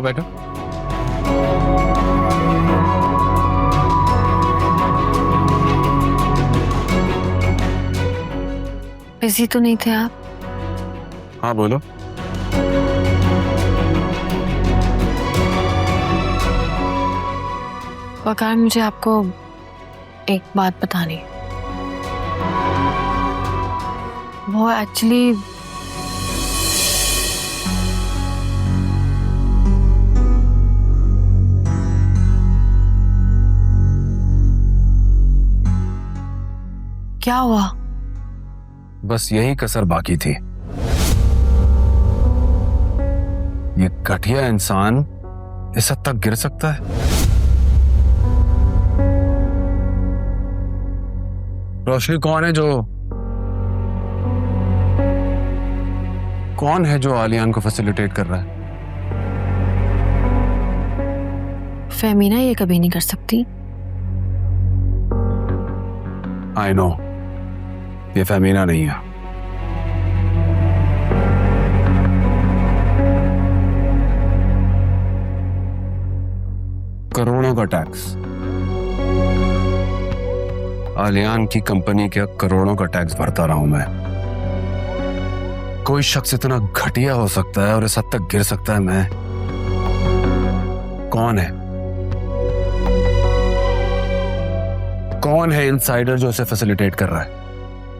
आओ बैठो। बिजी तो नहीं थे आप? हाँ बोलो। वकार, मुझे आपको एक बात बतानी है। वो एक्चुअली क्या हुआ? बस यही कसर बाकी थी। ये घटिया इंसान इस हद तक गिर सकता है? रोशनी, कौन है जो आलियान को फैसिलिटेट कर रहा है? फेमिना ये कभी नहीं कर सकती। आई नो, ये फेमिना नहीं है। करोड़ों का टैक्स, आलियान की कंपनी का करोड़ों का टैक्स भरता रहा हूं मैं। कोई शख्स इतना घटिया हो सकता है और इस हद तक गिर सकता है? मैं कौन है? कौन है इनसाइडर जो इसे फैसिलिटेट कर रहा है?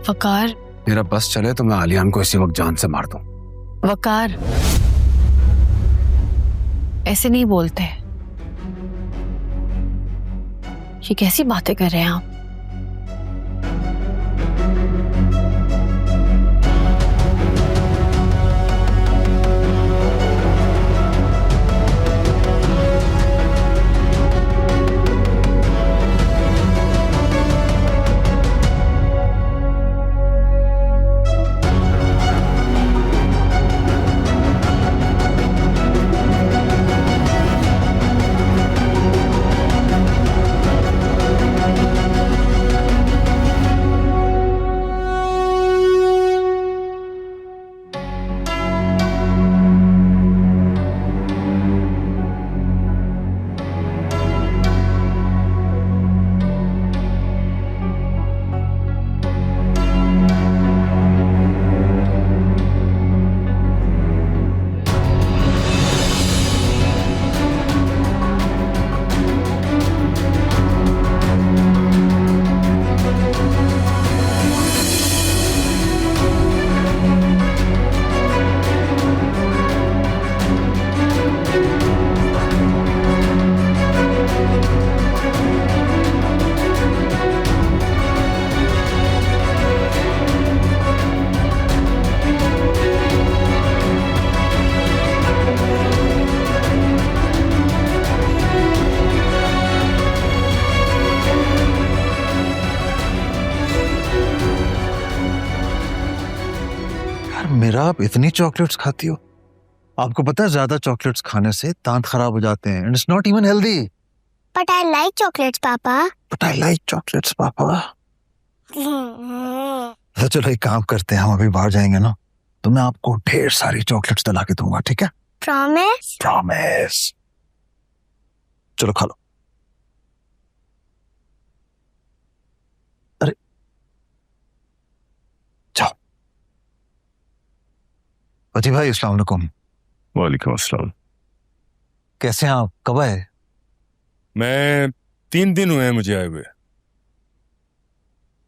वकार, मेरा बस चले तो मैं आलियान को इसी वक्त जान से मार दूं। वकार, ऐसे नहीं बोलते। ये कैसी बातें कर रहे हैं आप? मेरा, आप इतनी चॉकलेट्स खाती हो? आपको पता है ज्यादा चॉकलेट्स खाने से दांत खराब हो जाते हैं, and it's not even healthy. But I like chocolates, Papa. But I like chocolates पापा। तो चलो एक काम करते हैं, हम अभी बाहर जाएंगे ना, तो मैं आपको ढेर सारी चॉकलेट्स दिला के दूंगा, ठीक है? Promise? प्रॉमिस। चलो खा लो। अरे जाओ। पति भाई, अस्सलाम वालेकुम। वालेकुम अस्सलाम। कैसे हैं आप? कब आए? मैं 3 दिन हुए हैं मुझे आए हुए।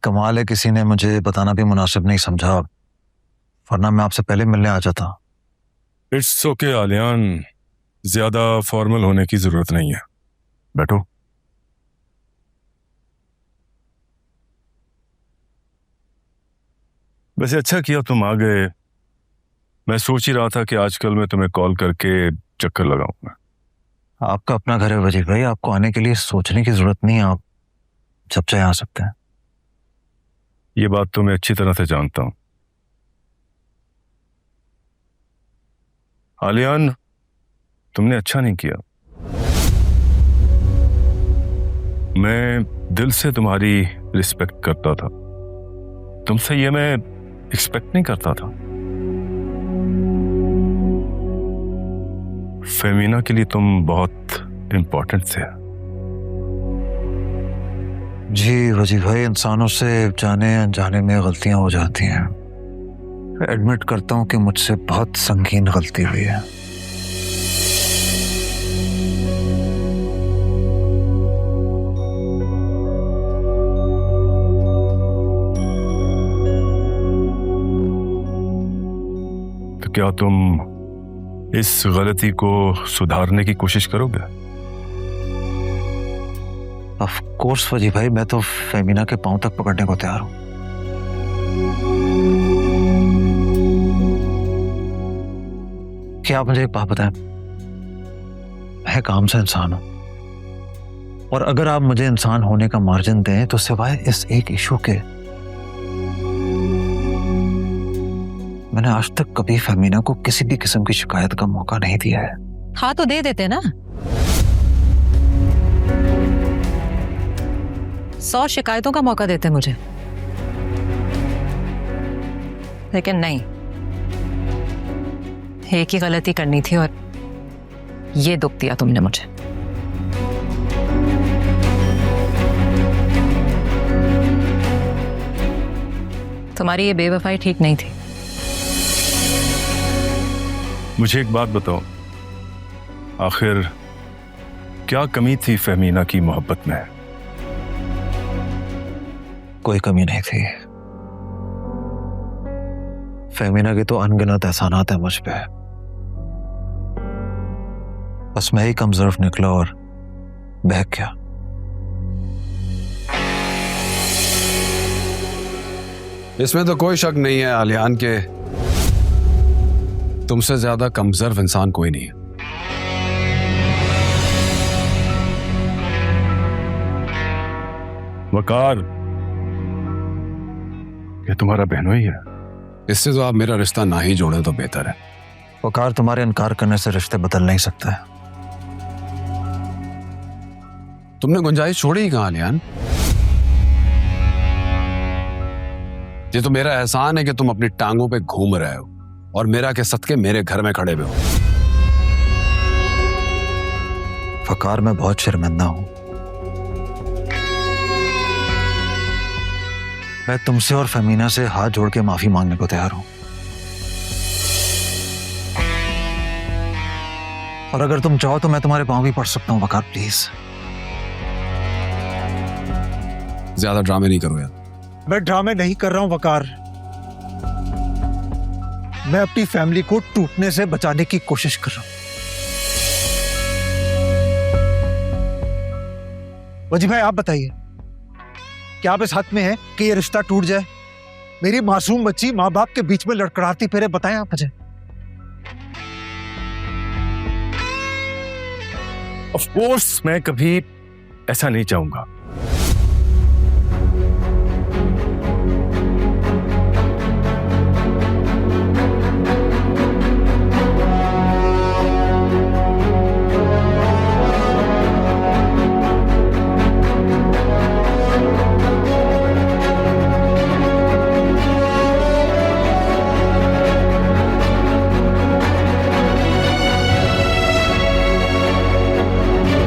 कमाल है, किसी ने मुझे बताना भी मुनासिब नहीं समझा, वरना मैं आपसे पहले मिलने आ जाता। इट्स ओके आलियान, ज्यादा फॉर्मल होने की जरूरत नहीं है, बैठो। वैसे अच्छा किया तुम आ गए। मैं सोच ही रहा था कि आजकल मैं तुम्हें कॉल करके चक्कर लगाऊंगा। आपका अपना घर है वजीर भाई, आपको आने के लिए सोचने की जरूरत नहीं है, आप जब चाहे आ सकते हैं। ये बात तो मैं अच्छी तरह से जानता हूं। आलियान, तुमने अच्छा नहीं किया। मैं दिल से तुम्हारी रिस्पेक्ट करता था, तुमसे ये मैं एक्सपेक्ट नहीं करता था। फेमिना के लिए तुम बहुत इंपॉर्टेंट थे। जी वजी भाई, इंसानों से जाने अनजाने में गलतियां हो जाती हैं। एडमिट करता हूं कि मुझसे बहुत संगीन गलती हुई है। तो क्या तुम इस गलती को सुधारने की कोशिश करोगे? ऑफ कोर्स वजी भाई, मैं तो फेमिना के पांव तक पकड़ने को तैयार हूं। क्या आप मुझे एक बात बताएं, मैं काम से इंसान हूं, और अगर आप मुझे इंसान होने का मार्जिन दें तो सिवाय इस एक इशू के मैंने आज तक कभी फेमिना को किसी भी किस्म की शिकायत का मौका नहीं दिया है। हाँ तो दे देते ना। 100 शिकायतों का मौका देते मुझे, लेकिन नहीं, एक ही गलती करनी थी और ये दुख दिया तुमने मुझे। तुम्हारी ये बेवफाई ठीक नहीं थी। मुझे एक बात बताओ, आखिर क्या कमी थी फेमिना की मोहब्बत में? कोई कमी नहीं थी। फेमिना के तो अनगिनत एहसानात हैं मुझ पे, बस मैं ही कमजोर निकला और बहक गया। इसमें तो कोई शक नहीं है आलियान के तुमसे ज्यादा कमजोर इंसान कोई नहीं है। वकार, ये तुम्हारा बहनोई है? इससे तो आप मेरा रिश्ता ना ही जोड़े तो बेहतर है। वकार, तुम्हारे इनकार करने से रिश्ते बदल नहीं सकते। तुमने गुंजाइश छोड़ी ही कहां आलियान? ये तो मेरा एहसान है कि तुम अपनी टांगों पे घूम रहे हो और मेरा के सदके मेरे घर में खड़े हुए हो। वकार, मैं बहुत शर्मिंदा हूं। मैं तुमसे और फेमिना से हाथ जोड़ के माफी मांगने को तैयार हूं, और अगर तुम चाहो तो मैं तुम्हारे पांव भी पड़ सकता हूं। वकार प्लीज। ज्यादा ड्रामे नहीं करो यार। मैं ड्रामे नहीं कर रहा हूं वकार, मैं अपनी फैमिली को टूटने से बचाने की कोशिश कर रहा हूं। वजी भाई आप बताइए, क्या आप इस हद में हैं कि ये रिश्ता टूट जाए? मेरी मासूम बच्ची माँ बाप के बीच में लड़खड़ाती फिरे, बताएं आप मुझे। ऑफ कोर्स मैं कभी ऐसा नहीं चाहूंगा,